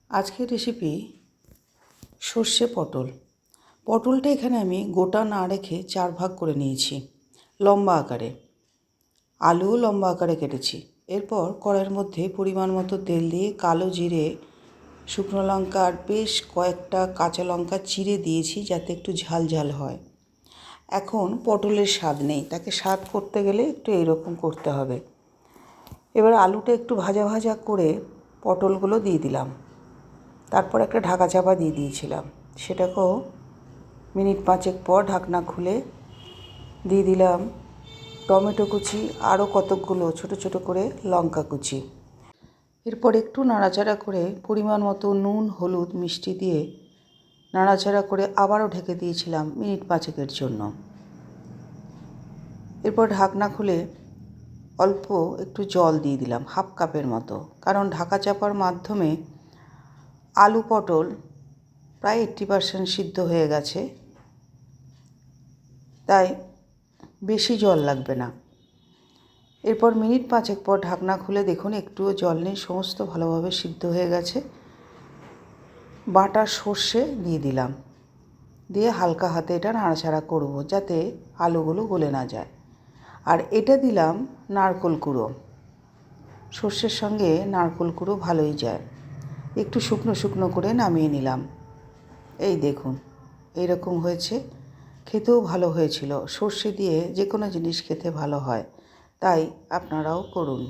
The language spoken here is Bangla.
আজকের রেসিপি সর্ষে পটল। পটলটা এখানে আমি গোটা না রেখে 4 ভাগ করে নিয়েছি লম্বা আকারে। আলুও লম্বা আকারে কেটেছি। এরপর কড়াইয়ের মধ্যে পরিমাণ মতো তেল দিয়ে কালো জিরে, শুকনো লঙ্কা আর বেশ কয়েকটা কাঁচা লঙ্কা চিড়ে দিয়েছি যাতে একটু ঝাল ঝাল হয়। এখন পটলের স্বাদ নেই, তাকে স্বাদ করতে গেলে একটু এইরকম করতে হবে। এবার আলুটা একটু ভাজা ভাজা করে পটলগুলো দিয়ে দিলাম। তারপর একটা ঢাকা চাপা দিয়ে দিয়েছিলাম। সেটাকেও মিনিট 5 পর ঢাকনা খুলে দিয়ে দিলাম টমেটো কুচি, আরও কতকগুলো ছোটো ছোটো করে লঙ্কা কুচি। এরপর একটু নাড়াচাড়া করে পরিমাণ মতো নুন, হলুদ, মিষ্টি দিয়ে নাড়াচাড়া করে আবারও ঢেকে দিয়েছিলাম মিনিট 5 জন্য। এরপর ঢাকনা খুলে অল্প একটু জল দিয়ে দিলাম, হাফ কাপের মতো, কারণ ঢাকা চাপার মাধ্যমে আলু পটল প্রায় 80% সিদ্ধ হয়ে গেছে, তাই বেশি জল লাগবে না। এরপর মিনিট 5 পর ঢাকনা খুলে দেখুন একটুও জল নেই, সমস্ত ভালোভাবে সিদ্ধ হয়ে গেছে। বাটা সর্ষে দিয়ে দিলাম, দিয়ে হালকা হাতে এটা নাড়াচাড়া করব যাতে আলুগুলো গলে না যায়। আর এটা দিলাম নারকেল কুড়ো, সর্ষের সঙ্গে নারকেল কুড়ো ভালোই যায়। একটু শুকনো শুকনো করে নামিয়ে নিলাম। এই দেখুন এইরকম হয়েছে, খেতেও ভালো হয়েছিল। সর্ষে দিয়ে যে কোনো জিনিস খেতে ভালো হয়, তাই আপনারাও করুন।